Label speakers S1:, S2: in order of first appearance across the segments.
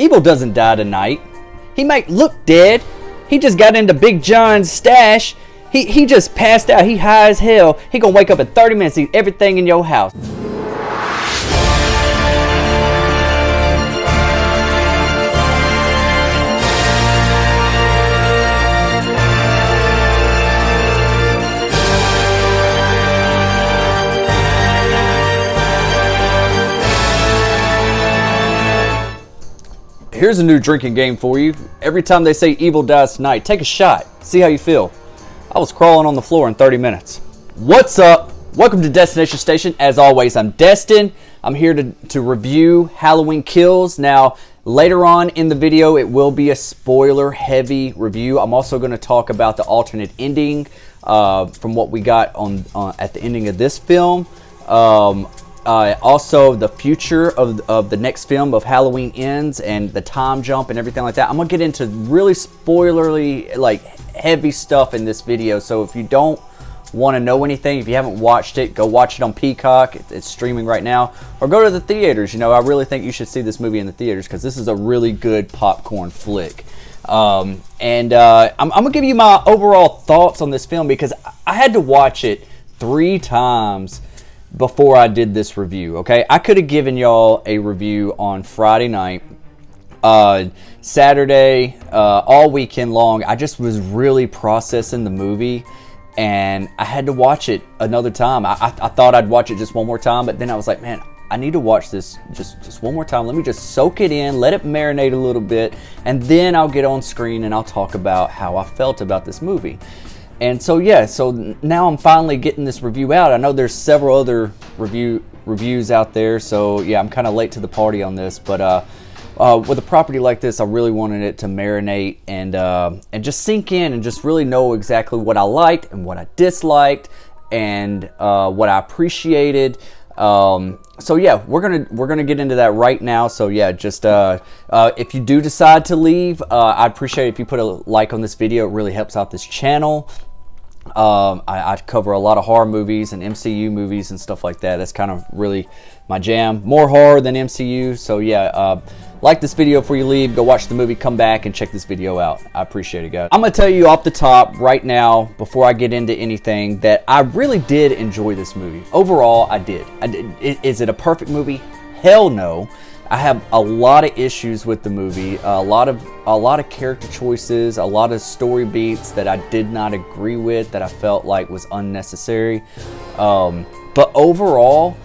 S1: Evil doesn't die tonight. He might look dead. He just got into Big John's stash. He just passed out. He high as hell. He gonna wake up in 30 minutes, eat everything in your house. Here's a new drinking game for you. Every time they say evil dies tonight, take a shot. See how you feel. I was crawling on the floor in 30 minutes. What's up? Welcome to Destination Station. As always, I'm Destin. I'm here to review Halloween Kills. Now, later on in the video, it will be a spoiler-heavy review. I'm also going to talk about the alternate ending from what we got on at the ending of this film. Also the future of the next film of Halloween Ends and the time jump and everything like that. I'm gonna get into really spoilerly, like, heavy stuff in this video. So if you don't want to know anything, if you haven't watched it, go watch it on Peacock. It's streaming right now, or go to the theaters. You know, I really think you should see this movie in the theaters because this is a really good popcorn flick. I'm gonna give you my overall thoughts on this film because I had to watch it 3 times before I did this review. Okay, I could have given y'all a review on Friday night, Saturday, all weekend long. I just was really processing the movie, and I had to watch it another time. I thought I'd watch it just one more time, but then I was like, man, I need to watch this just one more time. Let me just soak it in, let it marinate a little bit, and then I'll get on screen and I'll talk about how I felt about this movie. And so yeah, so now I'm finally getting this review out. I know there's several other reviews out there, so yeah, I'm kind of late to the party on this. But with a property like this, I really wanted it to marinate and just sink in and just really know exactly what I liked and what I disliked and what I appreciated. So yeah, we're gonna get into that right now. So yeah, just if you do decide to leave, I'd appreciate it if you put a like on this video. It really helps out this channel. I cover a lot of horror movies and MCU movies and stuff like that. That's kind of really my jam. More horror than MCU. So yeah, like this video before you leave. Go watch the movie, come back and check this video out. I appreciate it, guys. I'm gonna tell you off the top right now, before I get into anything, that I really did enjoy this movie. Overall, I did. Is it a perfect movie? Hell no. I have a lot of issues with the movie, a lot of character choices, a lot of story beats that I did not agree with, that I felt like was unnecessary. But overall,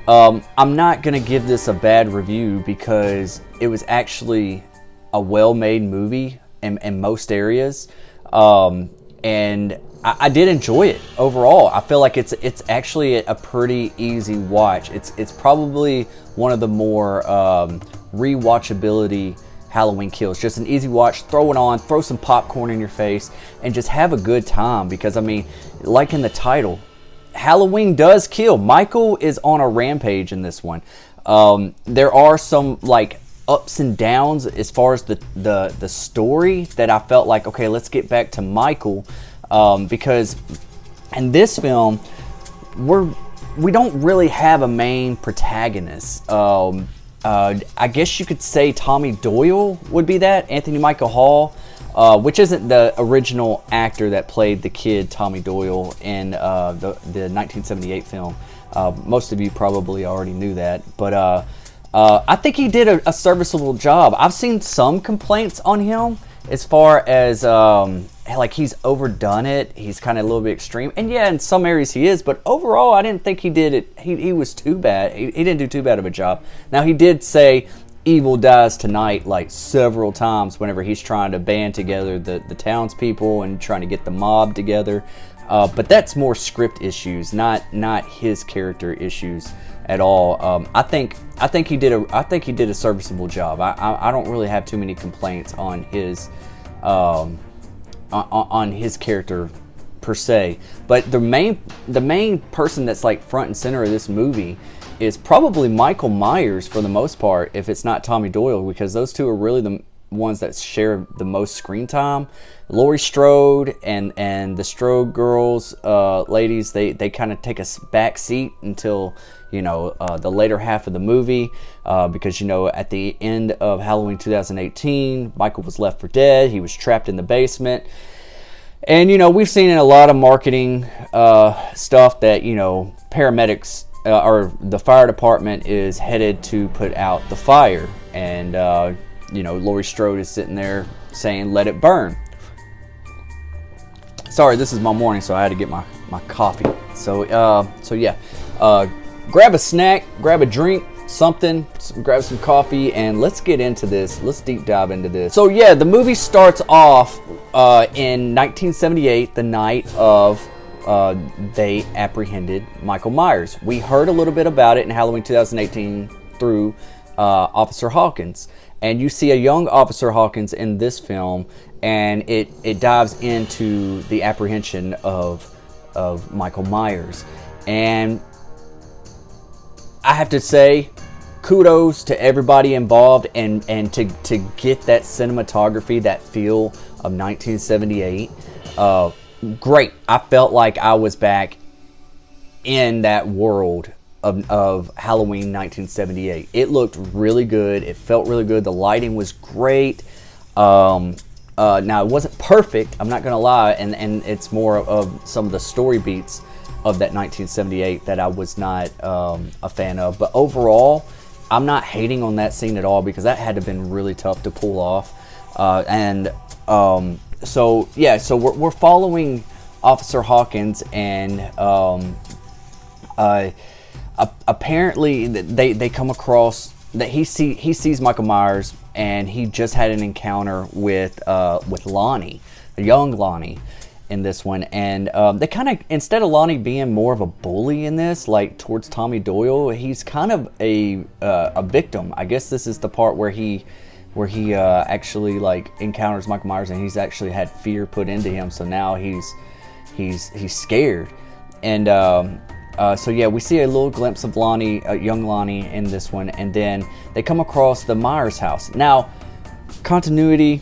S1: I'm not gonna give this a bad review because it was actually a well-made movie in most areas, and I did enjoy it overall. I feel like it's actually a pretty easy watch. It's probably one of the more rewatchability Halloween Kills. Just an easy watch, throw it on, throw some popcorn in your face, and just have a good time. Because I mean, like in the title, Halloween does kill. Michael is on a rampage in this one. There are some like ups and downs as far as the story that I felt like, okay, let's get back to Michael. Because in this film, we don't really have a main protagonist. I guess you could say Tommy Doyle would be that, Anthony Michael Hall, which isn't the original actor that played the kid Tommy Doyle in the 1978 film. Most of you probably already knew that, but I think he did a serviceable job. I've seen some complaints on him as far as like he's overdone it. He's kind of a little bit extreme, and yeah, in some areas he is, but overall I didn't think he did it. He was too bad. He didn't do too bad of a job. Now he did say evil dies tonight like several times whenever he's trying to band together the townspeople and trying to get the mob together, but that's more script issues, not his character issues at all. I think he did a serviceable job. I don't really have too many complaints on his on his character per se, but the main person that's like front and center of this movie is probably Michael Myers for the most part, if it's not Tommy Doyle, because those two are really ones that share the most screen time. Laurie Strode and the Strode girls, ladies, they kind of take a back seat until, the later half of the movie, because, at the end of Halloween 2018, Michael was left for dead. He was trapped in the basement. And, we've seen in a lot of marketing stuff that, paramedics or the fire department is headed to put out the fire. And, Laurie Strode is sitting there saying, "Let it burn." Sorry, this is my morning, so I had to get my coffee. So yeah. Grab a snack, grab a drink, something, grab some coffee, and let's get into this. Let's deep dive into this. So yeah, the movie starts off in 1978, the night of they apprehended Michael Myers. We heard a little bit about it in Halloween 2018 through Officer Hawkins. And you see a young Officer Hawkins in this film, and it dives into the apprehension of Michael Myers. And I have to say, kudos to everybody involved, and to get that cinematography, that feel of 1978. Great. I felt like I was back in that world of Halloween 1978. It looked really good. It felt really good. The lighting was great. Now, it wasn't perfect, I'm not going to lie, and it's more of some of the story beats of that 1978 that I was not a fan of. But overall, I'm not hating on that scene at all, because that had to have been really tough to pull off. So we're following Officer Hawkins, and apparently they come across that he sees Michael Myers, and he just had an encounter with Lonnie, a young Lonnie, in this one. And they kind of, instead of Lonnie being more of a bully in this, like towards Tommy Doyle, he's kind of a victim. I guess this is the part where he actually like encounters Michael Myers, and he's actually had fear put into him. So now he's scared. And so yeah, we see a little glimpse of Lonnie, young Lonnie, in this one, and then they come across the Myers house. Now, continuity,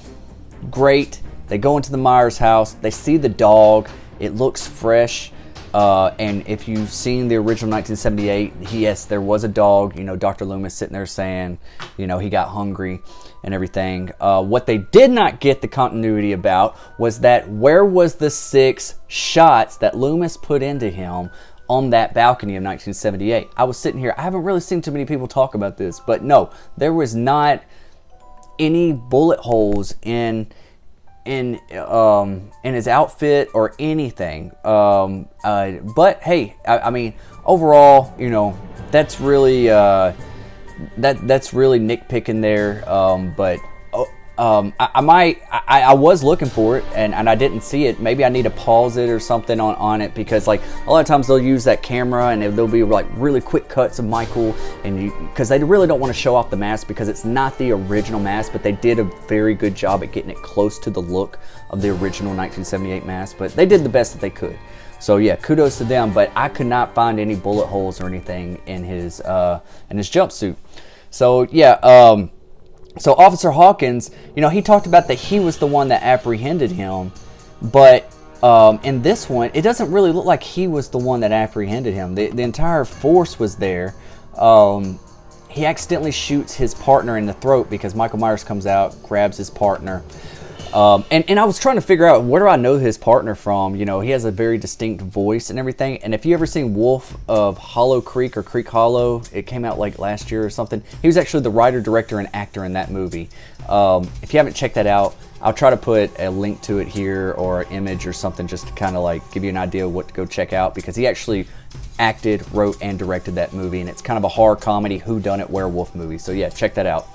S1: great. They go into the Myers house. They see the dog. It looks fresh. And if you've seen the original 1978, yes, there was a dog. Dr. Loomis sitting there saying, he got hungry and everything. What they did not get the continuity about was that where was the 6 shots that Loomis put into him on that balcony of 1978? I was sitting here. I haven't really seen too many people talk about this, but no, there was not any bullet holes in his outfit or anything. But hey, I mean, overall, that's really that's really nitpicking there. But I was looking for it, and I didn't see it. Maybe I need to pause it or something on it, because like a lot of times they'll use that camera, and there'll be like really quick cuts of Michael, and because they really don't want to show off the mask, because it's not the original mask, but they did a very good job at getting it close to the look of the original 1978 mask. But they did the best that they could. So yeah, kudos to them. But I could not find any bullet holes or anything in his jumpsuit. So yeah. So Officer Hawkins, he talked about that he was the one that apprehended him, but in this one, it doesn't really look like he was the one that apprehended him. The entire force was there. He accidentally shoots his partner in the throat, because Michael Myers comes out, grabs his partner. And I was trying to figure out, where do I know his partner from? He has a very distinct voice and everything. And if you ever seen Wolf of Hollow Creek, or Creek Hollow, it came out like last year or something. He was actually the writer, director, and actor in that movie. If you haven't checked that out, I'll try to put a link to it here, or an image or something, just to kind of like give you an idea of what to go check out, because he actually acted, wrote, and directed that movie. And it's kind of a horror comedy whodunit werewolf movie. So yeah, check that out.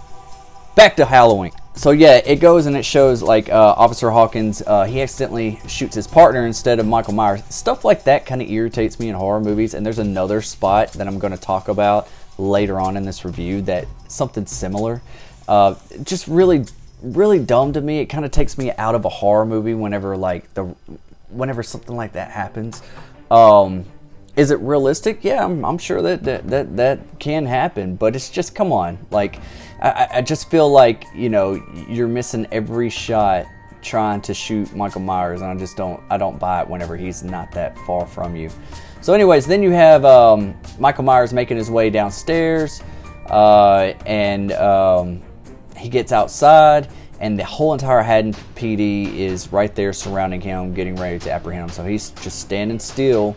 S1: Back to Halloween. So yeah, it goes and it shows like Officer Hawkins, he accidentally shoots his partner instead of Michael Myers. Stuff like that kind of irritates me in horror movies. And there's another spot that I'm going to talk about later on in this review, that something similar. Just really, really dumb to me. It kind of takes me out of a horror movie whenever something like that happens. Is it realistic? Yeah, I'm sure that can happen, but it's just, come on. Like, I just feel like, you know, you're missing every shot trying to shoot Michael Myers, and I don't buy it whenever he's not that far from you. So anyways, then you have Michael Myers making his way downstairs, and he gets outside, and the whole entire Haddon PD is right there surrounding him, getting ready to apprehend him. So he's just standing still,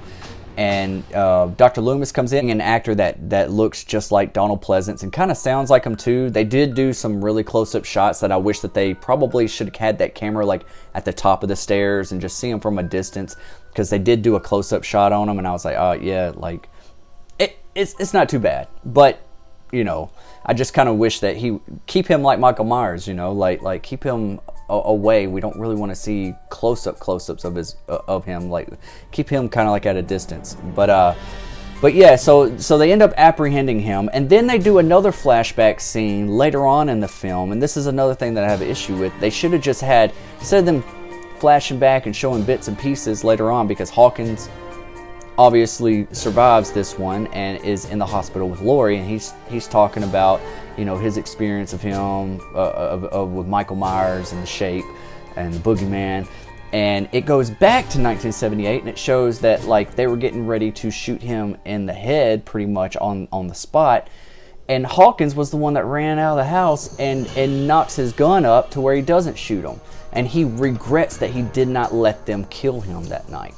S1: and Dr. Loomis comes in, an actor that looks just like Donald Pleasance and kind of sounds like him too. They did do some really close-up shots that I wish that they probably should have had that camera like at the top of the stairs and just see him from a distance, because they did do a close-up shot on him, and I was like, oh yeah, like it's not too bad, but you know, I just kind of wish that he keep him like Michael Myers, you know, like keep him away. We don't really want to see close-ups of him. Like, keep him kind of like at a distance. But yeah, so they end up apprehending him, and then they do another flashback scene later on in the film, and this is another thing that I have an issue with. They should have just had, instead of them flashing back and showing bits and pieces later on, because Hawkins obviously survives this one and is in the hospital with Laurie, and he's talking about, you know, his experience of him with Michael Myers and the Shape and the Boogeyman, and it goes back to 1978, and it shows that like they were getting ready to shoot him in the head pretty much on the spot, and Hawkins was the one that ran out of the house and knocks his gun up to where he doesn't shoot him, and he regrets that he did not let them kill him that night.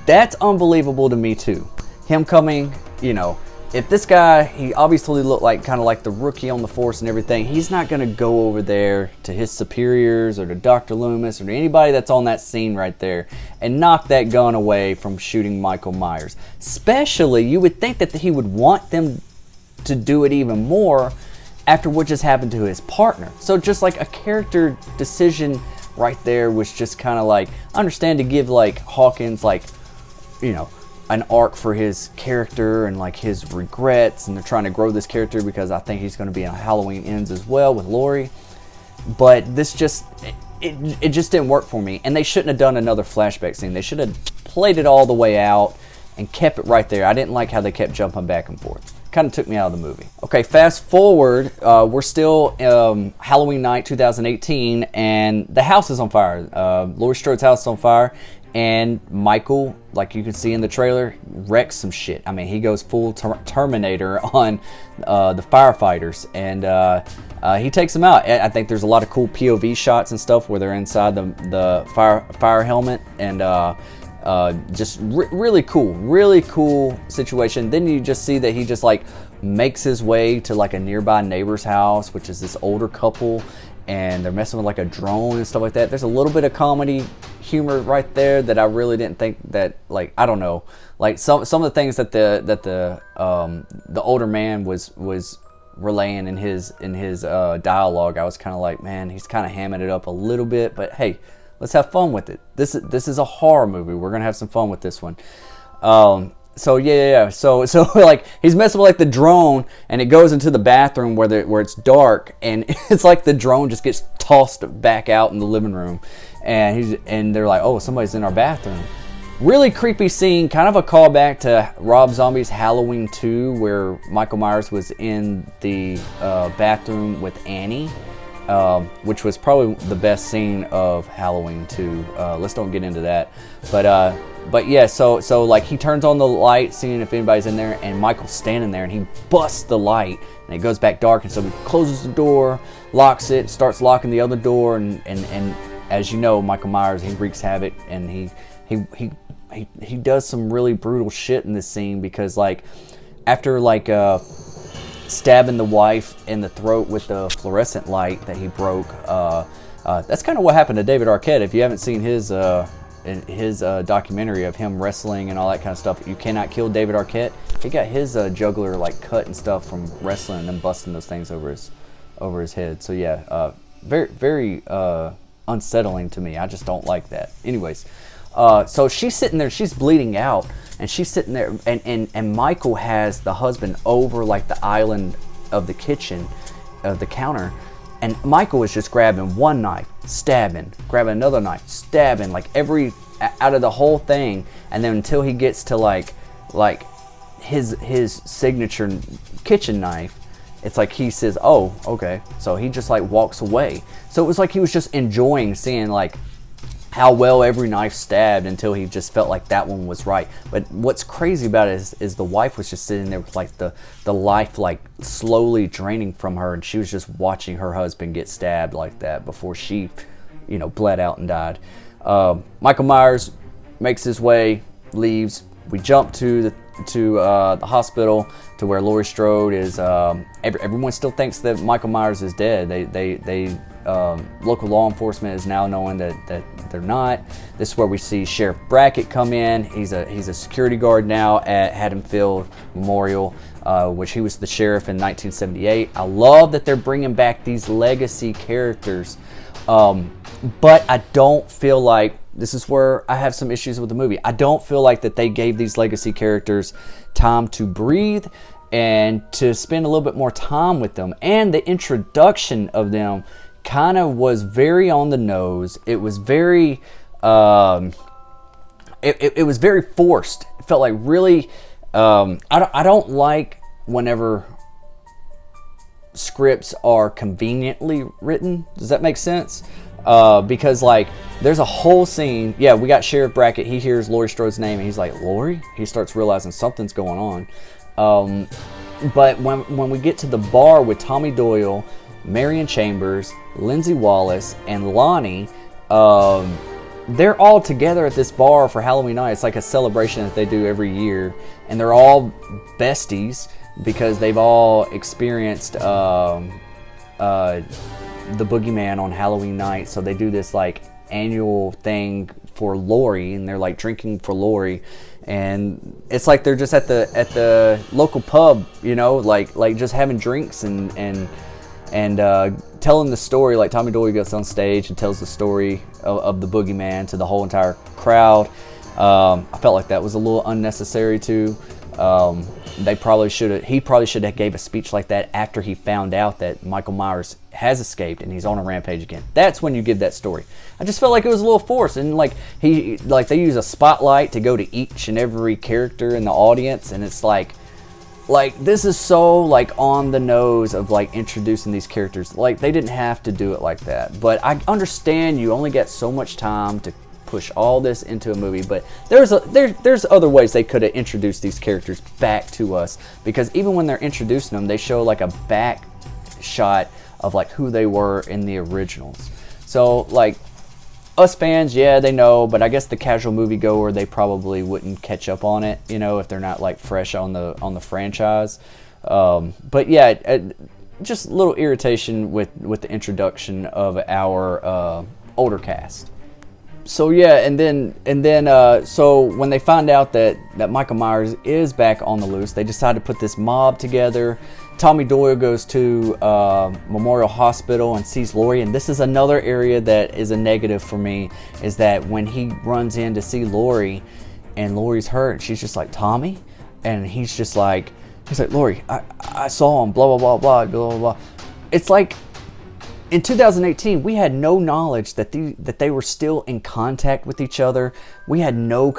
S1: That's unbelievable to me too. Him coming, you know, if this guy, he obviously looked like kind of like the rookie on the force and everything, he's not going to go over there to his superiors or to Dr. Loomis or to anybody that's on that scene right there and knock that gun away from shooting Michael Myers. Especially, you would think that he would want them to do it even more after what just happened to his partner. So just like a character decision right there was just kind of like, I understand to give like Hawkins like, you know, an arc for his character and like his regrets, and they're trying to grow this character because I think he's going to be in Halloween Ends as well with Laurie. But this just, it just didn't work for me, and they shouldn't have done another flashback scene. They should have played it all the way out and kept it right there. I didn't like how they kept jumping back and forth. Kind of took me out of the movie. Okay, fast forward, we're still Halloween night 2018, and the house is on fire. Laurie Strode's house is on fire, and Michael, like you can see in the trailer, wrecks some shit. I mean, he goes full Terminator on the firefighters, and he takes them out. I think there's a lot of cool POV shots and stuff where they're inside the fire helmet, and just really cool situation. Then you just see that he just like makes his way to like a nearby neighbor's house, which is this older couple, and they're messing with like a drone and stuff like that. There's a little bit of comedy humor right there that I really didn't think that, like, I don't know, like some of the things that the older man was relaying in his dialogue, I was kind of like, man, he's kind of hamming it up a little bit, but hey, let's have fun with it. This is a horror movie. We're gonna have some fun with this one. So yeah. So like he's messing with like the drone, and it goes into the bathroom where it's dark, and it's like the drone just gets tossed back out in the living room, and they're like, oh, somebody's in our bathroom. Really creepy scene, kind of a callback to Rob Zombie's Halloween 2, where Michael Myers was in the bathroom with Annie, which was probably the best scene of Halloween 2. Let's don't get into that, but yeah, so like he turns on the light, seeing if anybody's in there, and Michael's standing there, and he busts the light, and it goes back dark, and so he closes the door, locks it, starts locking the other door, and as you know, Michael Myers, he wreaks havoc, and he does some really brutal shit in this scene, because like after like stabbing the wife in the throat with the fluorescent light that he broke, that's kind of what happened to David Arquette. If you haven't seen his documentary of him wrestling and all that kind of stuff, You Cannot Kill David Arquette, he got his jugular like cut and stuff from wrestling and then busting those things over his head. So yeah, very unsettling to me. I just don't like that. Anyways, so she's sitting there, she's bleeding out, and she's sitting there, and Michael has the husband over like the island of the kitchen, of the counter, and Michael is just grabbing one knife, stabbing, grabbing another knife, stabbing, like every out of the whole thing. And then until he gets to like his signature kitchen knife, it's like he says, oh, okay. So he just like walks away. So it was like he was just enjoying seeing like how well every knife stabbed until he just felt like that one was right. But what's crazy about it is the wife was just sitting there with like the life like slowly draining from her, and she was just watching her husband get stabbed like that before she, bled out and died. Michael Myers makes his way, leaves. We jump to the hospital to where Laurie Strode is. Everyone still thinks that Michael Myers is dead. They local law enforcement is now knowing that they're not. This is where we see Sheriff Brackett come in. He's a security guard now at Haddonfield Memorial, which he was the sheriff in 1978. I love that they're bringing back these legacy characters, but I don't feel like, this is where I have some issues with the movie. I don't feel like that they gave these legacy characters time to breathe and to spend a little bit more time with them. And the introduction of them kind of was very on the nose. It was very, it was very forced. It felt like really, I don't like whenever scripts are conveniently written. Does that make sense? Because like there's a whole scene. Yeah, we got Sheriff Brackett. He hears Laurie Strode's name and he's like, Laurie? He starts realizing something's going on. But when we get to the bar with Tommy Doyle, Marion Chambers, Lindsay Wallace, and Lonnie, they're all together at this bar for Halloween night. It's like a celebration that they do every year, and they're all besties because they've all experienced the boogeyman on Halloween night. So they do this like annual thing for Laurie, and they're like drinking for Laurie, and it's like they're just at the local pub, like just having drinks and telling the story. Like Tommy Doyle gets on stage and tells the story of the boogeyman to the whole entire crowd. I felt like that was a little unnecessary too. He probably should have gave a speech like that after he found out that Michael Myers has escaped and he's on a rampage again. That's when you give that story. I just felt like it was a little forced, and like they use a spotlight to go to each and every character in the audience, and it's like this is so like on the nose of like introducing these characters. Like they didn't have to do it like that. But I understand you only get so much time to push all this into a movie, but there's other ways they could have introduced these characters back to us, because even when they're introducing them, they show like a back shot of like who they were in the originals. So like us fans, yeah, they know, but I guess the casual moviegoer, they probably wouldn't catch up on it, if they're not like fresh on the franchise. But yeah, just a little irritation with the introduction of our older cast. So yeah, and then so when they find out that Michael Myers is back on the loose, they decide to put this mob together. Tommy Doyle goes to Memorial Hospital and sees Laurie, and this is another area that is a negative for me, is that when he runs in to see Laurie, and Laurie's hurt, she's just like, Tommy? And he's like, Laurie, I saw him, blah, blah, blah, blah, blah, blah. It's like, in 2018, we had no knowledge that they were still in contact with each other. We had no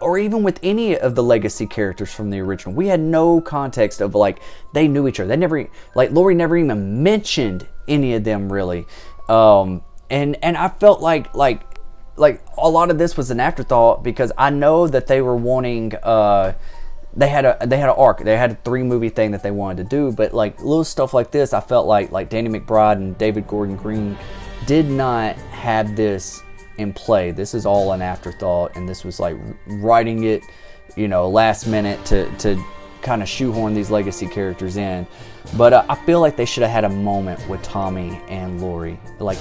S1: or even with any of the legacy characters from the original. We had no context of like they knew each other. They never, like Laurie never even mentioned any of them really. And I felt like a lot of this was an afterthought, because I know that they were wanting. They had an arc. They had a 3-movie thing that they wanted to do, but like little stuff like this, I felt like Danny McBride and David Gordon Green did not have this in play. This is all an afterthought, and this was like writing it, last minute to kind of shoehorn these legacy characters in. But I feel like they should have had a moment with Tommy and Laurie, like,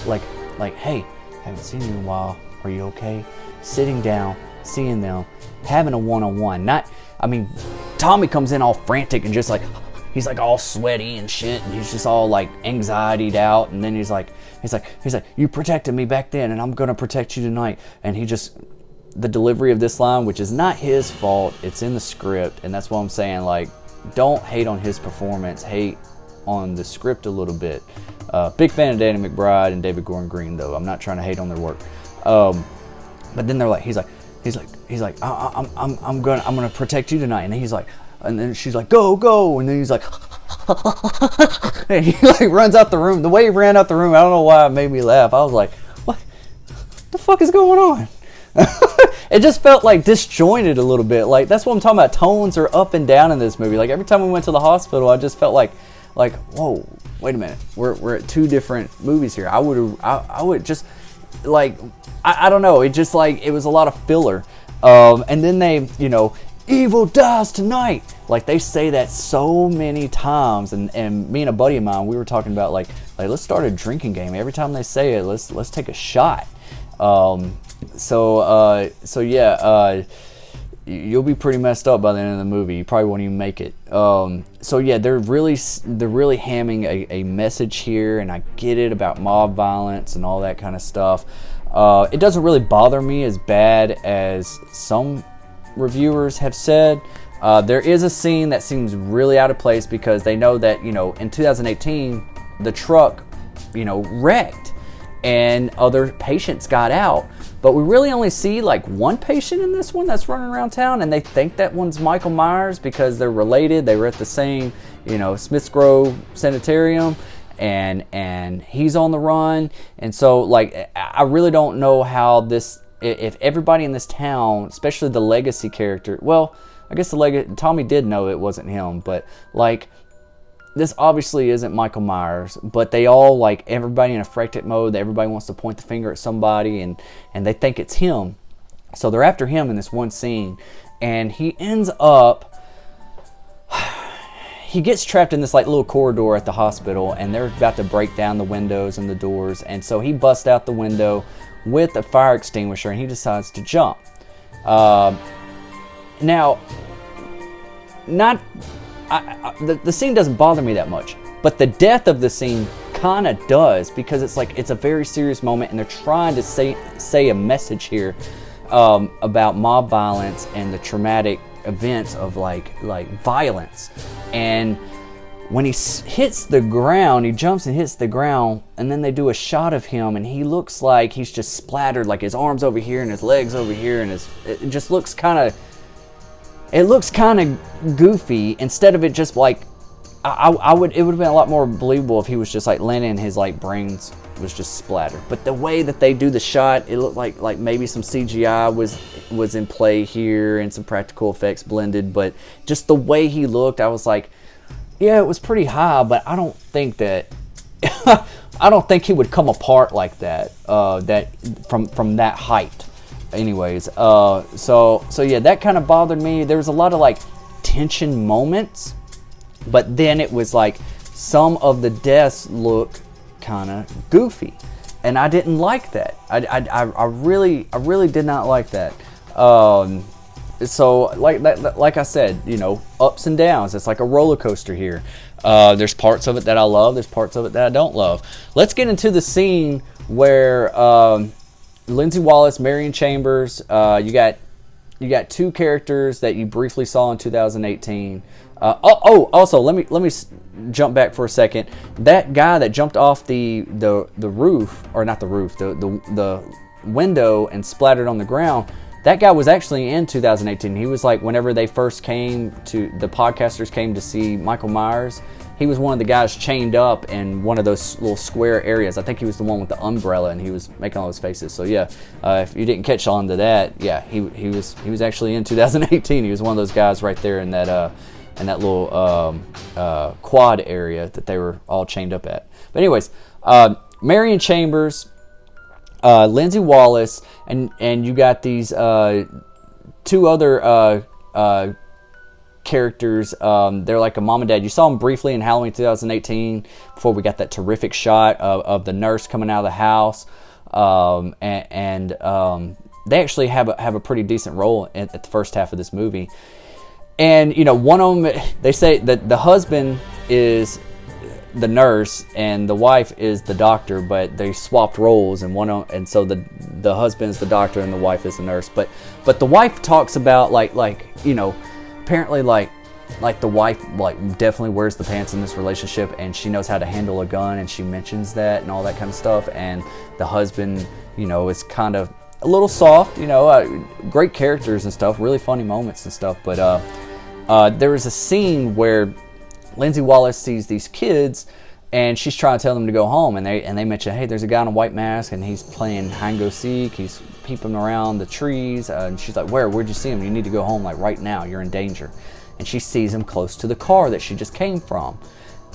S1: hey, haven't seen you in a while. Are you okay? Sitting down, seeing them, having a one-on-one. Tommy comes in all frantic and just like, he's like all sweaty and shit, and he's just all like anxietied out, and then he's like, you protected me back then, and I'm gonna protect you tonight. And the delivery of this line, which is not his fault, it's in the script, and that's what I'm saying. Like, don't hate on his performance, hate on the script a little bit. Big fan of Danny McBride and David Gordon Green, though. I'm not trying to hate on their work. But then he's like, he's like, I'm gonna protect you tonight. And he's like, and then she's like, go. And then he's like, and he like runs out the room. The way he ran out the room, I don't know why it made me laugh. I was like, what the fuck is going on? It just felt like disjointed a little bit. Like, that's what I'm talking about. Tones are up and down in this movie. Like, every time we went to the hospital, I just felt like, whoa, wait a minute. We're at two different movies here. I would just, like, I don't know. It just, like, it was a lot of filler. And then they, you know, evil dies tonight. Like, they say that so many times. And me and a buddy of mine, we were talking about, like let's start a drinking game. Every time they say it, let's take a shot. So yeah, you'll be pretty messed up by the end of the movie. You probably won't even make it. So yeah, they're really hamming a message here, and I get it about mob violence and all that kind of stuff. It doesn't really bother me as bad as some reviewers have said. There is a scene that seems really out of place because they know that, you know, in 2018 the truck, you know, wrecked and other patients got out. But we really only see like one patient in this one that's running around town, and they think that one's Michael Myers because they're related. They were at the same, you know, Smiths Grove Sanitarium, and he's on the run. And so, like, I really don't know how this, if everybody in this town, especially the legacy character, well, I guess Tommy did know it wasn't him, but like, this obviously isn't Michael Myers, but they all, like, everybody in a frantic mode. Everybody wants to point the finger at somebody, and they think it's him. So they're after him in this one scene, and he ends up, he gets trapped in this like little corridor at the hospital, and they're about to break down the windows and the doors, and so he busts out the window with a fire extinguisher, and he decides to jump. Now, the scene doesn't bother me that much, but the death of the scene kind of does, because it's like, it's a very serious moment, and they're trying to say a message here about mob violence and the traumatic events of like violence. And when he hits the ground, he jumps and hits the ground, and then they do a shot of him, and he looks like he's just splattered, like his arms over here and his legs over here, and it just looks kind of, it looks kind of goofy. Instead of it just like, it would have been a lot more believable if he was just like landing and his like brains was just splattered. But the way that they do the shot, it looked like maybe some CGI was in play here and some practical effects blended. But just the way he looked, I was like, yeah, it was pretty high, but I don't think that I don't think he would come apart like that. That from that height. Anyways, so yeah, that kind of bothered me. There was a lot of like tension moments, but then it was like some of the deaths look kind of goofy, and I didn't like that. I really did not like that. So like I said, you know, ups and downs. It's like a roller coaster here. There's parts of it that I love. There's parts of it that I don't love. Let's get into the scene where Lindsay Wallace, Marion Chambers. You got two characters that you briefly saw in 2018. Also, let me jump back for a second. That guy that jumped off the roof, or not the roof, the window and splattered on the ground. That guy was actually in 2018. He was like, whenever they first came to, the podcasters came to see Michael Myers, he was one of the guys chained up in one of those little square areas. I think he was the one with the umbrella, and he was making all those faces. So yeah, if you didn't catch on to that, yeah, he was actually in 2018. He was one of those guys right there in that little quad area that they were all chained up at. But anyways, Marion Chambers, Lindsay Wallace, and you got these two other characters. They're like a mom and dad. You saw them briefly in Halloween 2018 before we got that terrific shot of the nurse coming out of the house, and they actually have a pretty decent role at the first half of this movie. And you know, one of them, they say that the husband is the nurse and the wife is the doctor, but they swapped roles, and so the husband is the doctor and the wife is the nurse. But the wife talks about like you know, apparently like the wife like definitely wears the pants in this relationship, and she knows how to handle a gun, and she mentions that and all that kind of stuff. And the husband, you know, is kind of, a little soft, you know, great characters and stuff, really funny moments and stuff. But there was a scene where Lindsay Wallace sees these kids, and she's trying to tell them to go home, and they mention, hey, there's a guy in a white mask, and he's playing hide and go seek. He's peeping around the trees, and she's like, where'd you see him? You need to go home, like right now. You're in danger. And she sees him close to the car that she just came from.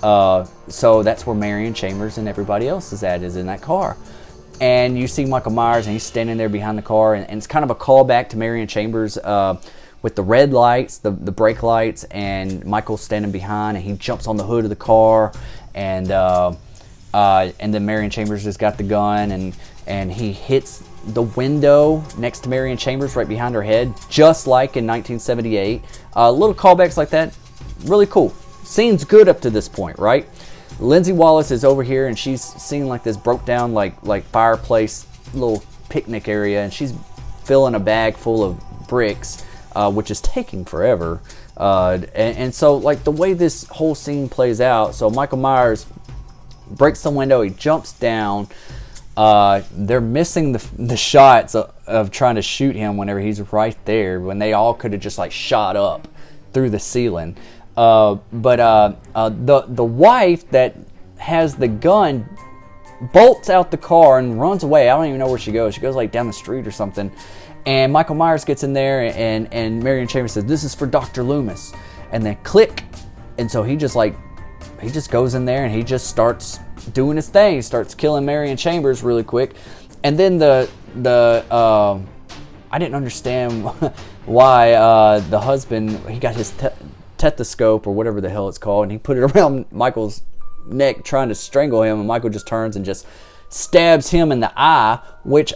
S1: So that's where Marion Chambers and everybody else is in that car. And you see Michael Myers, and he's standing there behind the car, and it's kind of a callback to Marion Chambers with the red lights, the brake lights, and Michael's standing behind, and he jumps on the hood of the car, and then Marion Chambers has got the gun, and he hits the window next to Marion Chambers right behind her head, just like in 1978. Little callbacks like that, really cool. Scene's good up to this point, right? Lindsay Wallace is over here, and she's seeing like this broke down like fireplace little picnic area, and she's filling a bag full of bricks, which is taking forever. And so like the way this whole scene plays out, so Michael Myers breaks the window, he jumps down. They're missing the shots of trying to shoot him whenever he's right there, when they all could have just like shot up through the ceiling. But the wife that has the gun bolts out the car and runs away. I don't even know where she goes. She goes like down the street or something. And Michael Myers gets in there, and Marion Chambers says, "This is for Dr. Loomis." And then click. And so he just goes in there, and he just starts doing his thing. He starts killing Marion Chambers really quick. And then I didn't understand why the husband, he got his stethoscope or whatever the hell it's called, and he put it around Michael's neck trying to strangle him, and Michael just turns and just stabs him in the eye, which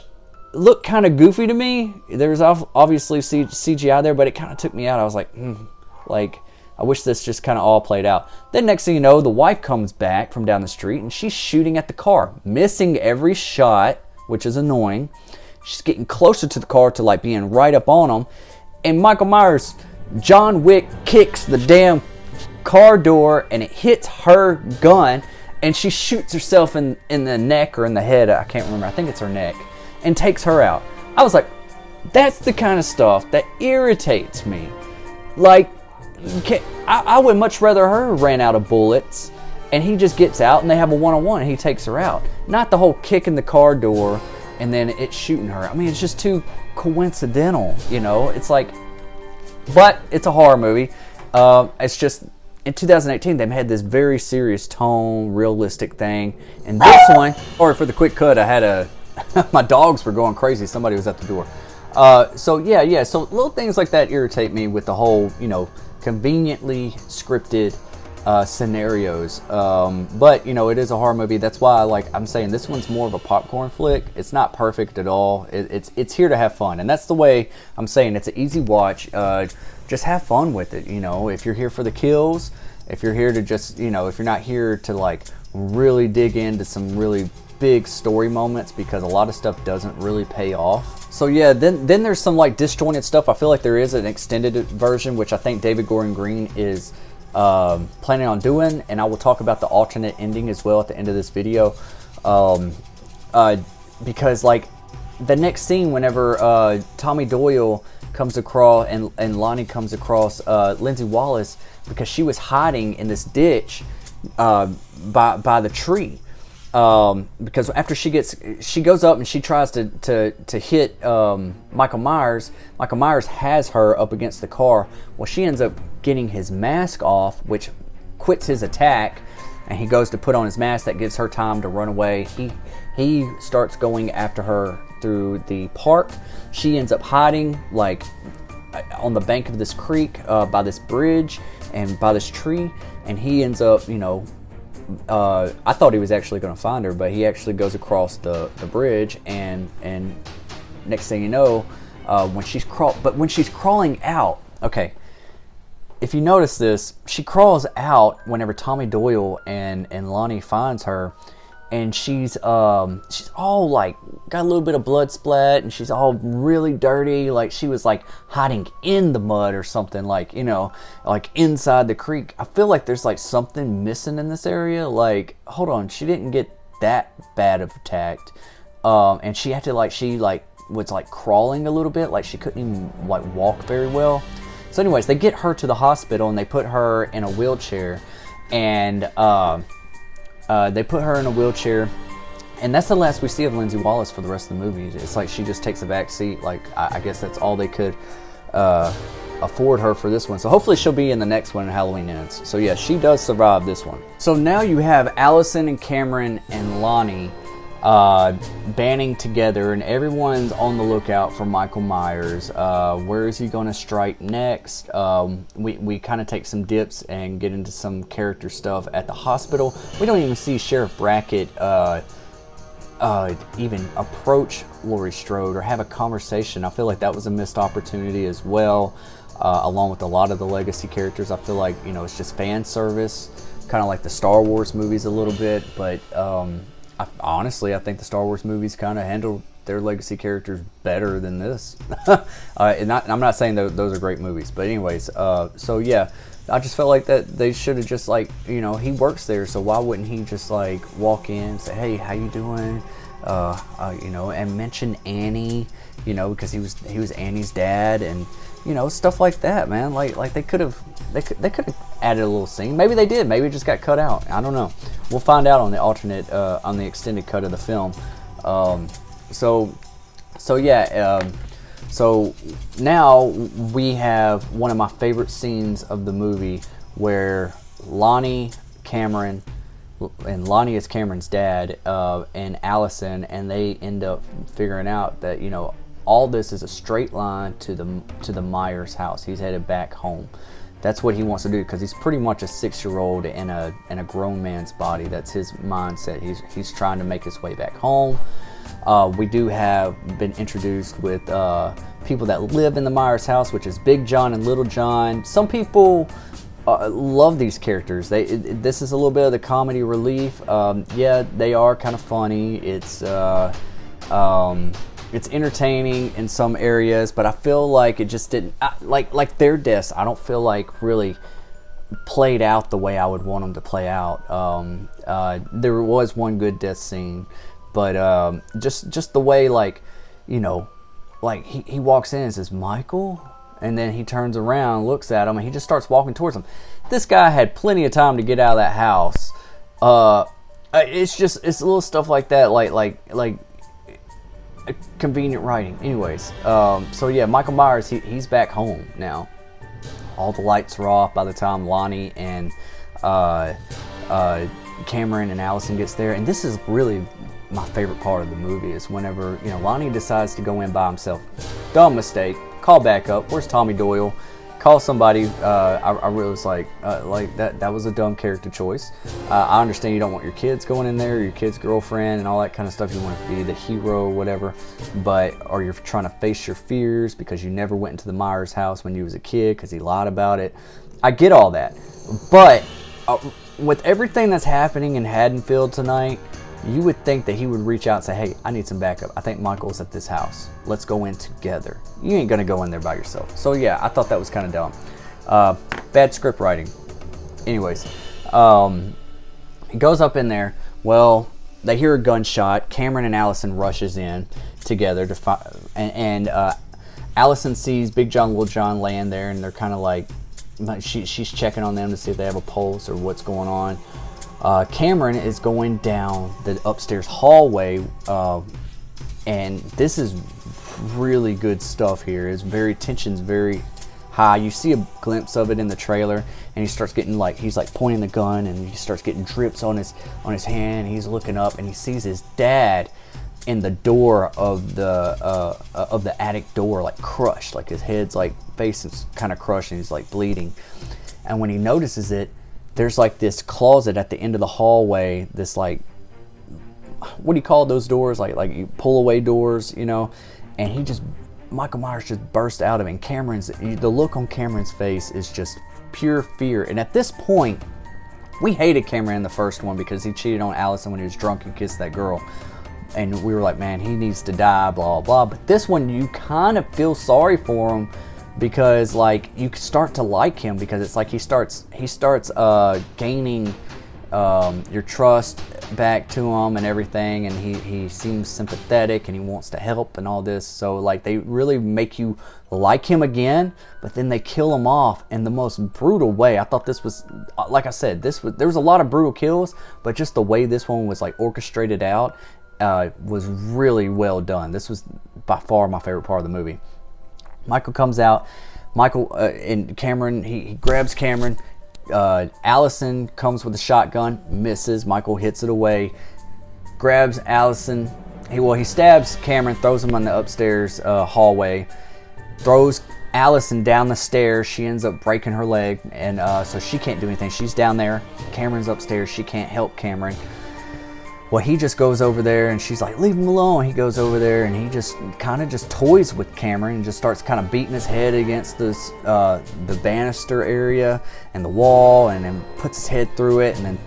S1: looked kind of goofy to me. There's obviously CGI there, but it kind of took me out. I was like, I wish this just kind of all played out. Then next thing you know, the wife comes back from down the street, and she's shooting at the car, missing every shot, which is annoying. She's getting closer to the car to like being right up on them, and Michael Myers, John Wick, kicks the damn car door, and it hits her gun, and she shoots herself in the neck or in the head. I can't remember. I think it's her neck, and takes her out. I was like, that's the kind of stuff that irritates me. Like, I would much rather her ran out of bullets, and he just gets out, and they have a one-on-one, and he takes her out. Not the whole kicking the car door and then it shooting her. I mean, it's just too coincidental, you know? It's like, but it's a horror movie. It's just, in 2018, they had this very serious tone, realistic thing. And this one, or for the quick cut, I had my dogs were going crazy. Somebody was at the door. So little things like that irritate me with the whole, you know, conveniently scripted scenarios. But you know, it is a horror movie. That's why I'm saying this one's more of a popcorn flick. It's not perfect at all. It's here to have fun, and that's the way I'm saying it's an easy watch. Just have fun with it. You know, if you're here for the kills, if you're here to just, you know, if you're not here to like really dig into some really big story moments, because a lot of stuff doesn't really pay off. So yeah, then there's some like disjointed stuff. I feel like there is an extended version, which I think David Gordon Green is planning on doing, and I will talk about the alternate ending as well at the end of this video, because like the next scene, whenever Tommy Doyle comes across and Lonnie comes across Lindsay Wallace, because she was hiding in this ditch by the tree, because after she goes up and she tries to hit Michael Myers. Michael Myers has her up against the car. Well, she ends up getting his mask off, which quits his attack, and he goes to put on his mask. That gives her time to run away. He starts going after her through the park. She ends up hiding like on the bank of this creek, by this bridge and by this tree, and he ends up, you know, I thought he was actually going to find her, but he actually goes across the bridge, and next thing you know, when she's crawling out, okay, if you notice this, she crawls out whenever Tommy Doyle and Lonnie finds her, and she's all like got a little bit of blood splat, and she's all really dirty, like she was like hiding in the mud or something, like, you know, like inside the creek. I feel like there's like something missing in this area. Like, hold on, she didn't get that bad of attacked, and she had to like was like crawling a little bit, like she couldn't even like walk very well. So anyways, they get her to the hospital and they put her in a wheelchair, and they put her in a wheelchair, and that's the last we see of Lindsay Wallace for the rest of the movie. It's like she just takes a back seat. Like I guess that's all they could afford her for this one. So hopefully she'll be in the next one, Halloween Ends. So yeah, she does survive this one. So now you have Allison and Cameron and Lonnie banding together, and everyone's on the lookout for Michael Myers. Where is he going to strike next? We kind of take some dips and get into some character stuff at the hospital. We don't even see Sheriff Brackett even approach Laurie Strode or have a conversation. I feel like that was a missed opportunity as well, along with a lot of the legacy characters. I feel like, you know, it's just fan service, kind of like the Star Wars movies a little bit, but honestly, I think the Star Wars movies kind of handled their legacy characters better than this. I'm not saying those are great movies, but anyways, so yeah, I just felt like that they should have just, like, you know, he works there, so why wouldn't he just like walk in and say, hey, how you doing? You know, and mention Annie, you know, because he was Annie's dad, and you know, stuff like that, man. Like they could have added a little scene. Maybe they did. Maybe it just got cut out. I don't know. We'll find out on the alternate, on the extended cut of the film. So yeah. So now we have one of my favorite scenes of the movie where Lonnie is Cameron's dad, and Allison, and they end up figuring out that, you know, all this is a straight line to the Myers house. He's headed back home. That's what he wants to do, because he's pretty much a 6-year-old in a grown man's body. That's his mindset. He's trying to make his way back home. We do have been introduced with people that live in the Myers house, which is Big John and Little John. Some people love these characters. This is a little bit of the comedy relief. Yeah, they are kind of funny. It's entertaining in some areas, but I feel like it just didn't, like their deaths, I don't feel like really played out the way I would want them to play out. There was one good death scene, but just the way, like, you know, like he walks in and says, Michael? And then he turns around, looks at him, and he just starts walking towards him. This guy had plenty of time to get out of that house. It's little stuff like that, like convenient writing. Anyways, so yeah, Michael Myers, he's back home now. All the lights are off by the time Lonnie and Cameron and Allison gets there, and this is really my favorite part of the movie, is whenever, you know, Lonnie decides to go in by himself. Dumb mistake. Call back up. Where's Tommy Doyle? Call somebody. I really was like that was a dumb character choice. I understand you don't want your kids going in there, your kid's girlfriend and all that kind of stuff. You want to be the hero or whatever, or you're trying to face your fears because you never went into the Myers house when you was a kid because he lied about it. I get all that, but with everything that's happening in Haddonfield tonight, you would think that he would reach out and say, hey, I need some backup. I think Michael's at this house. Let's go in together. You ain't gonna go in there by yourself. So yeah, I thought that was kind of dumb. Bad script writing. Anyways, he goes up in there. Well, they hear a gunshot. Cameron and Allison rushes in together to find, and Allison sees Big John, Little John laying there, and they're kind of like, she's checking on them to see if they have a pulse or what's going on. Cameron is going down the upstairs hallway, and this is really good stuff here. Tension's very high. You see a glimpse of it in the trailer, and he starts getting he's pointing the gun, and he starts getting drips on his hand. He's looking up, and he sees his dad in the door of the attic door, like crushed, like his head's face is kind of crushed, and he's bleeding. And when he notices it, there's this closet at the end of the hallway, this what do you call those doors? Like you pull away doors, you know? And Michael Myers just burst out of it. And the look on Cameron's face is just pure fear. And at this point, we hated Cameron in the first one because he cheated on Allison when he was drunk and kissed that girl. And we were like, man, he needs to die, blah, blah. But this one, you kind of feel sorry for him, because you start to like him, because it's he starts gaining your trust back to him and everything, and he seems sympathetic and he wants to help and all this. So like they really make you like him again, but then they kill him off in the most brutal way. I thought this was, like I said, there was a lot of brutal kills, but just the way this one was like orchestrated out was really well done. This was by far my favorite part of the movie. Michael comes out. Michael and Cameron, he grabs Cameron. Allison comes with a shotgun, misses. Michael hits it away, grabs Allison. He stabs Cameron, throws him on the upstairs hallway, throws Allison down the stairs. She ends up breaking her leg, and so she can't do anything. She's down there. Cameron's upstairs. She can't help Cameron. Well, he just goes over there, and she's like, leave him alone. He goes over there, and he just kind of just toys with Cameron and just starts kind of beating his head against this the banister area and the wall, and then puts his head through it, and then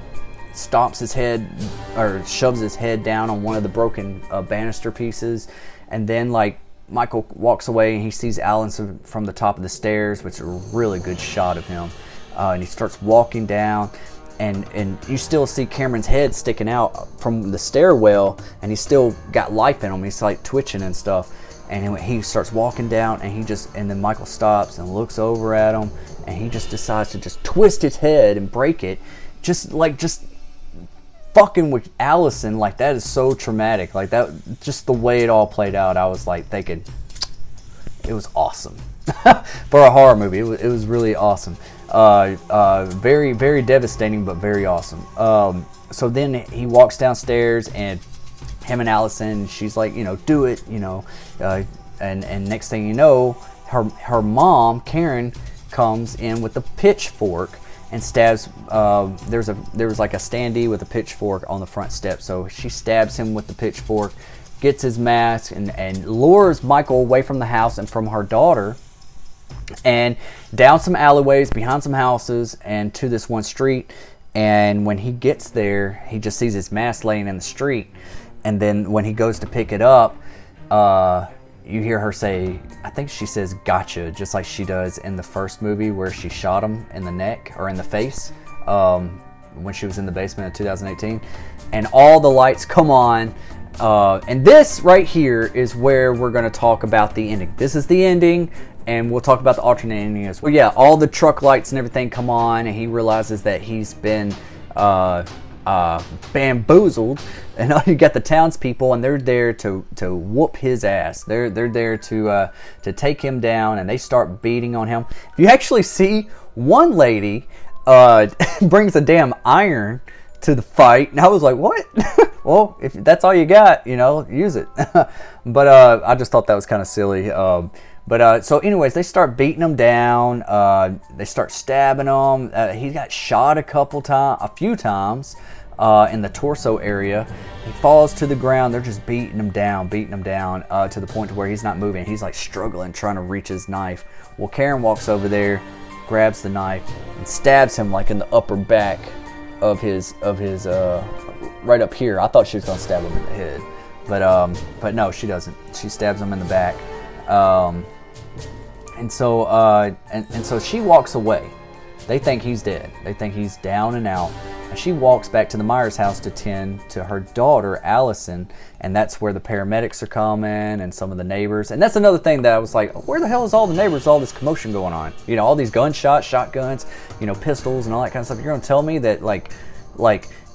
S1: stomps his head or shoves his head down on one of the broken banister pieces. And then like Michael walks away, and he sees Allison from the top of the stairs, which is a really good shot of him. And he starts walking down. And you still see Cameron's head sticking out from the stairwell, and he's still got life in him. He's like twitching and stuff. And he starts walking down, and then Michael stops and looks over at him, and he just decides to just twist his head and break it, just fucking with Allison. Like, that is so traumatic. Like, that, just the way it all played out, I was like thinking, it was awesome. For a horror movie, it was really awesome. Very, very devastating, but very awesome. So then he walks downstairs, and him and Allison, she's like, do it, and next thing you know, her mom, Karen, comes in with a pitchfork and stabs, there was like a standee with a pitchfork on the front step, so she stabs him with the pitchfork, gets his mask, and lures Michael away from the house and from her daughter, and down some alleyways, behind some houses, and to this one street. And when he gets there, he just sees his mask laying in the street. And then when he goes to pick it up, you hear her say, I think she says gotcha, just like she does in the first movie where she shot him in the neck or in the face when she was in the basement in 2018. And all the lights come on. And this right here is where we're going to talk about the ending. This is the ending. And we'll talk about the alternate ending as well. Yeah, all the truck lights and everything come on, and he realizes that he's been bamboozled. And you got the townspeople, and they're there to whoop his ass. They're there to take him down, and they start beating on him. If you actually see, one lady brings a damn iron to the fight, and I was like, what? Well, if that's all you got, use it. But I just thought that was kind of silly. So anyways, they start beating him down. They start stabbing him. He got shot a few times in the torso area. He falls to the ground. They're just beating him down to the point to where he's not moving. He's like struggling, trying to reach his knife. Well, Karen walks over there, grabs the knife, and stabs him like in the upper back of his right up here. I thought she was gonna stab him in the head, but no, she doesn't. She stabs him in the back. And so she walks away. They think he's dead. They think he's down and out. And she walks back to the Myers house to tend to her daughter, Allison. And that's where the paramedics are coming and some of the neighbors. And that's another thing that I was like, where the hell is all the neighbors, all this commotion going on? All these gunshots, shotguns, pistols and all that kind of stuff. You're going to tell me that like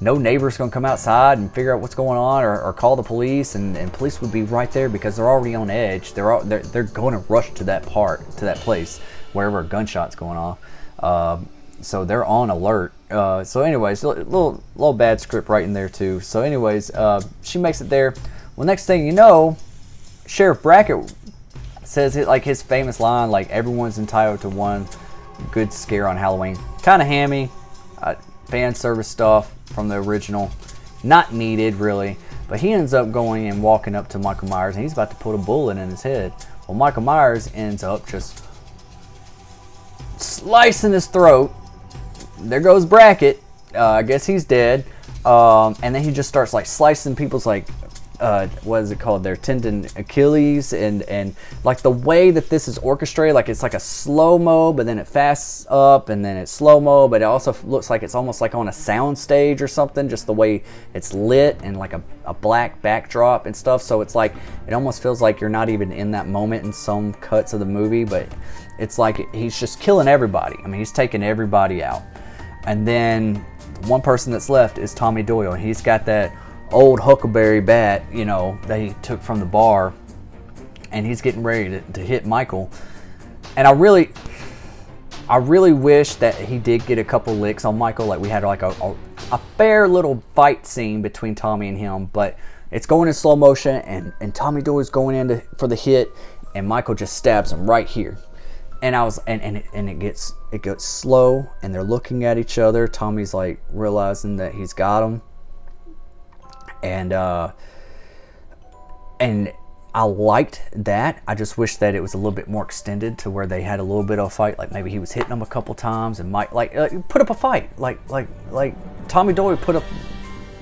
S1: no neighbor's going to come outside and figure out what's going on or call the police, and police would be right there because they're already on edge. They're going to rush to that place wherever a gunshot's going off. So they're on alert. So anyways, a little bad script writing there too. So anyways, she makes it there. Well, next thing you know, Sheriff Brackett says it, like his famous line, like, everyone's entitled to one good scare on Halloween. Kind of hammy, fan service stuff from the original, not needed really. But he ends up going and walking up to Michael Myers, and he's about to put a bullet in his head. Well, Michael Myers ends up just slicing his throat. There goes Brackett. I guess he's dead. And then he just starts like slicing people's like what is it called? Their tendon Achilles, and like the way that this is orchestrated, like it's like a slow mo, but then it fasts up, and then it's slow mo, but it also looks like it's almost like on a sound stage or something, just the way it's lit and like a black backdrop and stuff. So it's like it almost feels like you're not even in that moment in some cuts of the movie, but it's like he's just killing everybody. I mean, he's taking everybody out. And then one person that's left is Tommy Doyle, and he's got that old huckleberry bat, you know, that he took from the bar, and he's getting ready to hit Michael. And I really wish that he did get a couple licks on Michael. Like we had like a fair little fight scene between Tommy and him, but it's going in slow motion, and Tommy Doyle's going in for the hit, and Michael just stabs him right here. And it gets slow, and they're looking at each other. Tommy's like realizing that he's got him. And I liked that. I just wish that it was a little bit more extended to where they had a little bit of a fight. Like maybe he was hitting him a couple times and might put up a fight. Like Tommy Doyle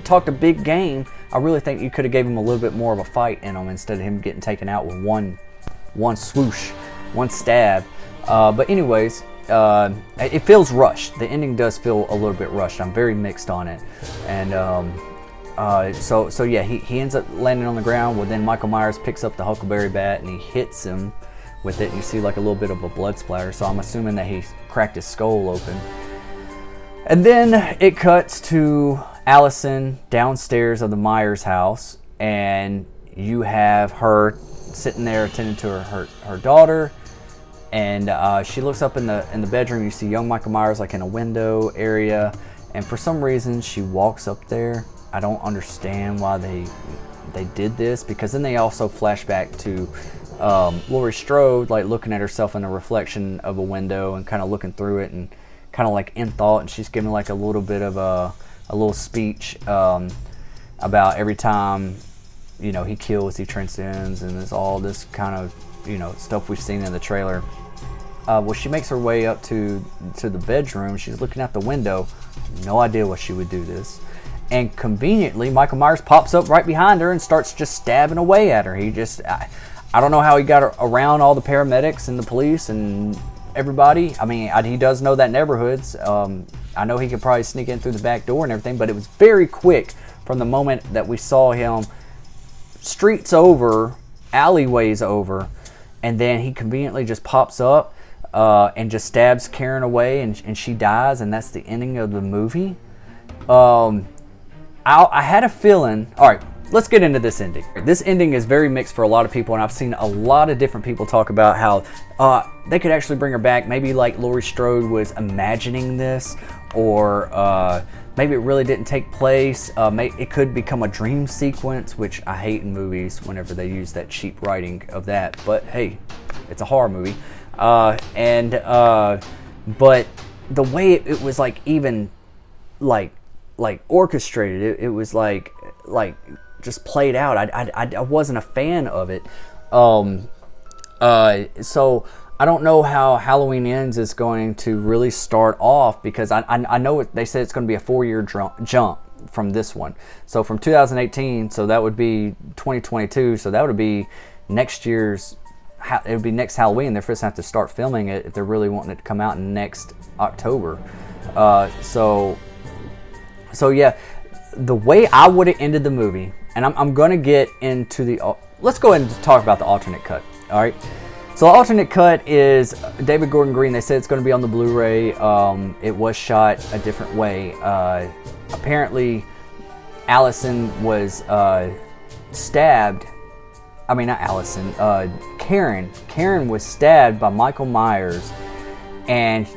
S1: talked a big game. I really think you could have gave him a little bit more of a fight in him instead of him getting taken out with one swoosh, one stab. But anyways, it feels rushed. The ending does feel a little bit rushed. I'm very mixed on it, and so yeah, he ends up landing on the ground. Well, then Michael Myers picks up the huckleberry bat and he hits him with it. You see like a little bit of a blood splatter. So I'm assuming that he cracked his skull open. And then it cuts to Allison downstairs of the Myers house, and you have her sitting there attending to her daughter. And she looks up in the bedroom. You see young Michael Myers like in a window area, and for some reason she walks up there. I don't understand why they did this, because then they also flash back to Laurie Strode like looking at herself in a reflection of a window and kind of looking through it and kind of like in thought, and she's giving like a little bit of a little speech about every time, you know, he kills, he transcends, and there's all this kind of, you know, stuff we've seen in the trailer. Well, she makes her way up to the bedroom. She's looking out the window. No idea why she would do this. And conveniently, Michael Myers pops up right behind her and starts just stabbing away at her. I don't know how he got around all the paramedics and the police and everybody. I mean, he does know that neighborhoods. I know he could probably sneak in through the back door and everything, but it was very quick from the moment that we saw him streets over, alleyways over, and then he conveniently just pops up and just stabs Karen away, and she dies, and that's the ending of the movie. I had a feeling. All right, let's get into this ending. This ending is very mixed for a lot of people, and I've seen a lot of different people talk about how they could actually bring her back. Maybe like Laurie Strode was imagining this, or maybe it really didn't take place. It could become a dream sequence, which I hate in movies whenever they use that cheap writing of that. But hey, it's a horror movie. But the way it was like even like orchestrated, it was like just played out. I wasn't a fan of it. So I don't know how Halloween Ends is going to really start off, because I know they said it's going to be a 4-year jump from this one. So from 2018, so that would be 2022. So that would be next year's. It would be next Halloween. They're first have to start filming it if they're really wanting it to come out next October. So yeah, the way I would have ended the movie, and I'm going to get into let's go ahead and talk about the alternate cut. All right. So the alternate cut is David Gordon Green. They said it's going to be on the Blu-ray. It was shot a different way. Apparently, Allison was stabbed. I mean, not Allison. Karen. Karen was stabbed by Michael Myers, and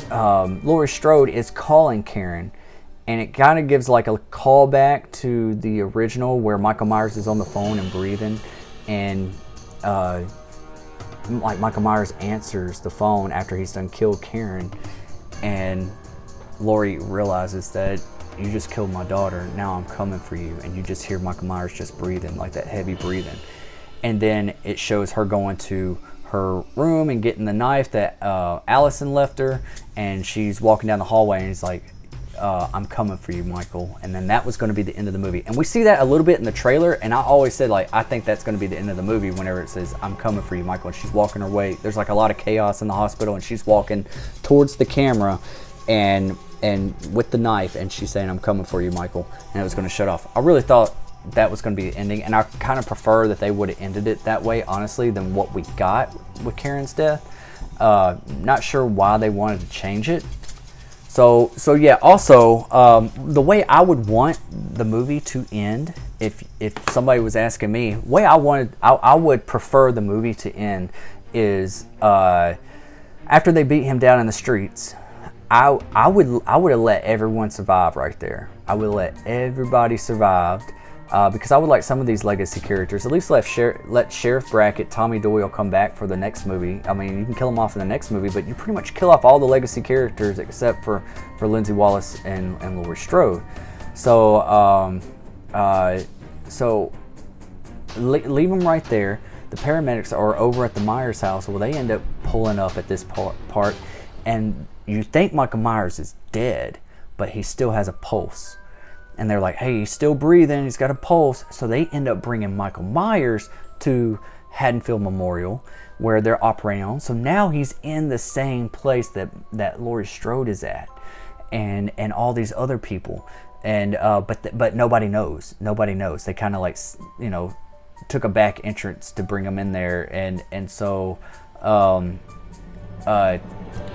S1: Laurie Strode is calling Karen, and it kind of gives like a callback to the original where Michael Myers is on the phone and breathing, and like Michael Myers answers the phone after he's done killed Karen, and Laurie realizes that you just killed my daughter. Now I'm coming for you, and you just hear Michael Myers just breathing, like that heavy breathing. And then it shows her going to her room and getting the knife that Allison left her, and she's walking down the hallway, and he's like, I'm coming for you, Michael. And then that was going to be the end of the movie. And we see that a little bit in the trailer, and I always said, like, I think that's going to be the end of the movie whenever it says, I'm coming for you, Michael. And she's walking her way. There's like a lot of chaos in the hospital, and she's walking towards the camera and with the knife, and she's saying, I'm coming for you, Michael. And it was going to shut off. I really thought that was going to be the ending, and I kind of prefer that they would have ended it that way, honestly, than what we got with Karen's death. Not sure why they wanted to change it. So yeah. Also, the way I would want the movie to end, if somebody was asking me, the way I would prefer the movie to end is after they beat him down in the streets. I would have let everyone survive right there. I would let everybody survive. Because I would like some of these legacy characters, at least let Sheriff Brackett, Tommy Doyle come back for the next movie. I mean, you can kill them off in the next movie, but you pretty much kill off all the legacy characters except for Lindsay Wallace and Laurie Strode. So, leave them right there. The paramedics are over at the Myers house. Well, they end up pulling up at this part, and you think Michael Myers is dead, but he still has a pulse. And they're like, hey, he's still breathing, he's got a pulse. So they end up bringing Michael Myers to Haddonfield Memorial, where they're operating on. So now he's in the same place that Laurie Strode is at, and all these other people. And but nobody knows. Nobody knows. They kind of like, you know, took a back entrance to bring him in there, and so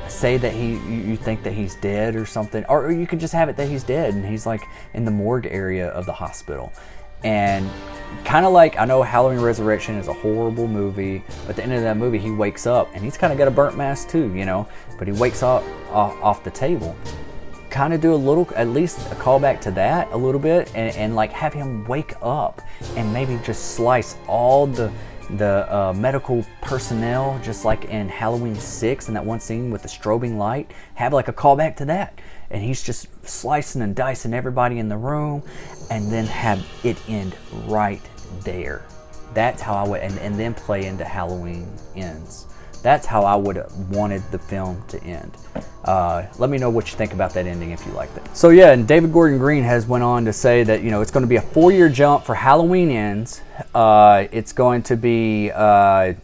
S1: say that you think that he's dead or something, or you could just have it that he's dead and he's like in the morgue area of the hospital. And kind of like, I know Halloween Resurrection is a horrible movie, but at the end of that movie he wakes up and he's kind of got a burnt mask too, you know, but he wakes up off the table. Kind of do a little, at least a callback to that a little bit, and like have him wake up and maybe just slice all the medical personnel, just like in Halloween 6 in that one scene with the strobing light. Have like a callback to that, and he's just slicing and dicing everybody in the room, and then have it end right there. That's how I would, and then play into Halloween Ends. That's how I would have wanted the film to end. Let me know what you think about that ending if you like that. So yeah, and David Gordon Green has went on to say that, you know, it's going to be a 4-year jump for Halloween Ends. It's going to be a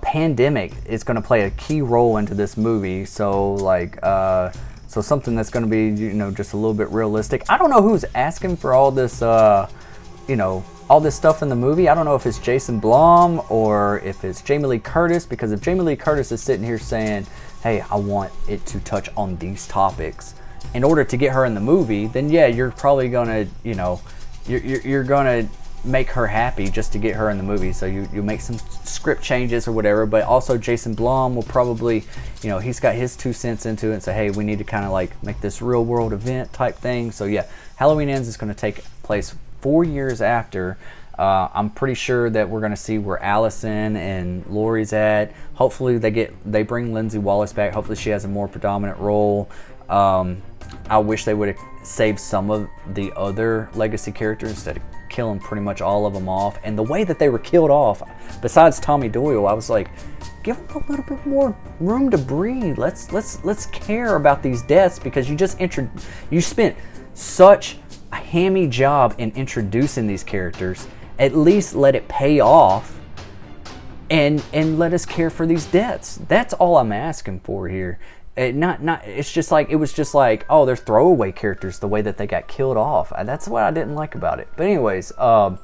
S1: pandemic. It's going to play a key role into this movie. So like, so something that's going to be, you know, just a little bit realistic. I don't know who's asking for all this, you know, all this stuff in the movie. I don't know if it's Jason Blum or if it's Jamie Lee Curtis, because if Jamie Lee Curtis is sitting here saying, hey, I want it to touch on these topics in order to get her in the movie, then yeah, you're probably gonna, you know, you're gonna make her happy just to get her in the movie. So you make some script changes or whatever, but also Jason Blum will probably, you know, he's got his 2 cents into it and say, hey, we need to kind of like make this real world event type thing. So yeah, Halloween Ends is going to take place 4 years after. I'm pretty sure that we're going to see where Allison and Laurie's at. Hopefully they bring Lindsay Wallace back. Hopefully she has a more predominant role. I wish they would have saved some of the other legacy characters instead of killing pretty much all of them off. And the way that they were killed off, besides Tommy Doyle, I was like, give them a little bit more room to breathe. Let's care about these deaths, because you spent such a hammy job in introducing these characters. At least let it pay off and let us care for these deaths. That's all I'm asking for here. It's just like, it was just like, oh, they're throwaway characters the way that they got killed off. That's what I didn't like about it. But anyways, so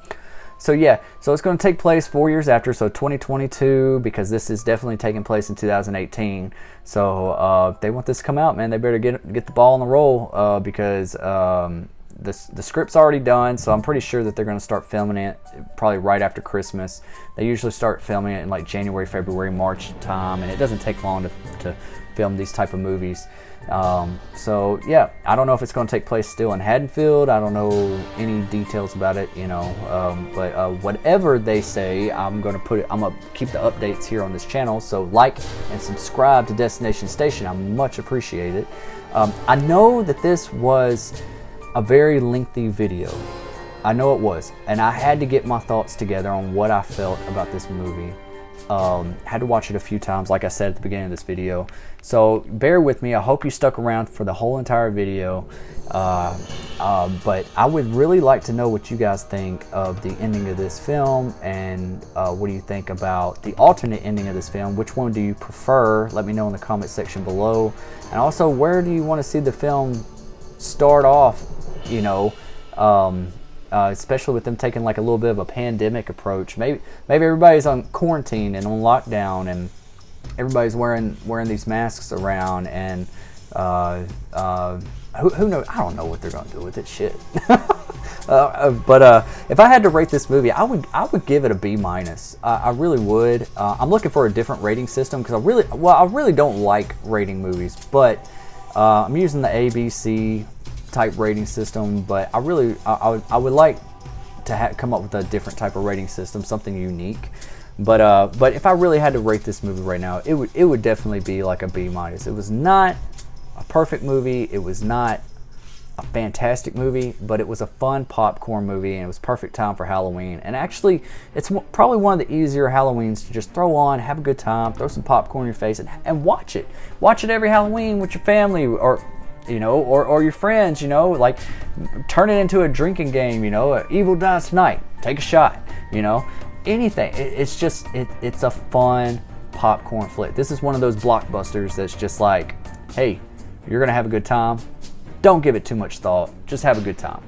S1: yeah, so it's going to take place 4 years after, so 2022, because this is definitely taking place in 2018. So if they want this to come out, man, they better get the ball on the roll, because the script's already done, so I'm pretty sure that they're going to start filming it probably right after Christmas. They usually start filming it in like January, February, March time, and it doesn't take long to film these type of movies. So yeah, I don't know if it's going to take place still in Haddonfield. I don't know any details about it, you know, but whatever they say, I'm going to keep the updates here on this channel. So like and subscribe to Destination Station. I much appreciate it. I know that this was a very lengthy video. I know it was, and I had to get my thoughts together on what I felt about this movie. Had to watch it a few times, like I said at the beginning of this video. So bear with me. I hope you stuck around for the whole entire video. But I would really like to know what you guys think of the ending of this film, and what do you think about the alternate ending of this film? Which one do you prefer? Let me know in the comment section below. And also, where do you want to see the film start off, you know, especially with them taking like a little bit of a pandemic approach. Maybe everybody's on quarantine and on lockdown, and everybody's wearing these masks around, and who knows? I don't know what they're gonna do with it. Shit. But if I had to rate this movie, I would give it a B-. I really would. I'm looking for a different rating system because I really don't like rating movies, but I'm using the ABC type rating system. But I would like to come up with a different type of rating system, something unique. But if I really had to rate this movie right now, it would definitely be like a B-. It was not a perfect movie. It was not a fantastic movie, but it was a fun popcorn movie, and it was perfect time for Halloween. And actually, it's probably one of the easier Halloweens to just throw on, have a good time, throw some popcorn in your face, and watch it. Watch it every Halloween with your family, or you know, or your friends. You know, like turn it into a drinking game. You know, Evil Dies Tonight. Take a shot. You know, anything. It's just it's a fun popcorn flick. This is one of those blockbusters that's just like, hey, you're gonna have a good time. Don't give it too much thought. Just have a good time.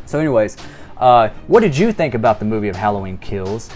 S1: So anyways, what did you think about the movie of Halloween Kills?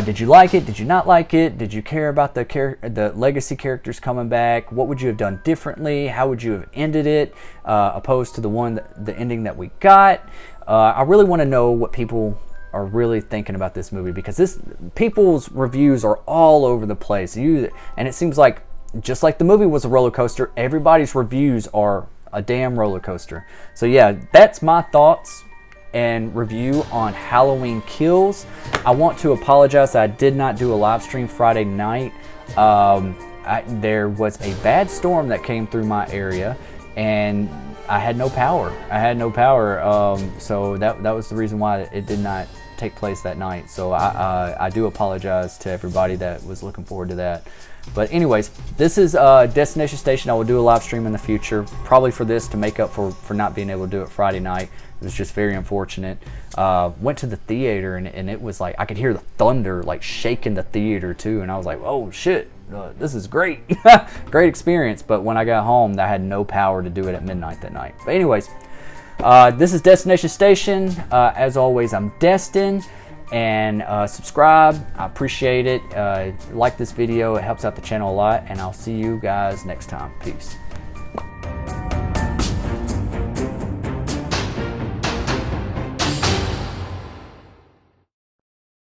S1: Did you like it? Did you not like it? Did you care about the legacy characters coming back? What would you have done differently? How would you have ended it, opposed to the ending that we got? I really want to know what people are really thinking about this movie, because people's reviews are all over the place. And it seems like, just like the movie was a roller coaster, everybody's reviews are a damn roller coaster. So yeah, that's my thoughts and review on Halloween Kills. I want to apologize that I did not do a live stream Friday night. There was a bad storm that came through my area, and I had no power. So that was the reason why it did not take place that night. So I do apologize to everybody that was looking forward to that. But anyways, this is Destination Station. I will do a live stream in the future, probably for this, to make up for not being able to do it Friday night. It was just very unfortunate. Went to the theater, and it was like I could hear the thunder like shaking the theater too, and I was like, oh shit, this is great. Great experience. But when I got home, I had no power to do it at midnight that night. But anyways, this is Destination Station. As always, I'm Destin. And subscribe. I appreciate it. Like this video. It helps out the channel a lot. And I'll see you guys next time. Peace.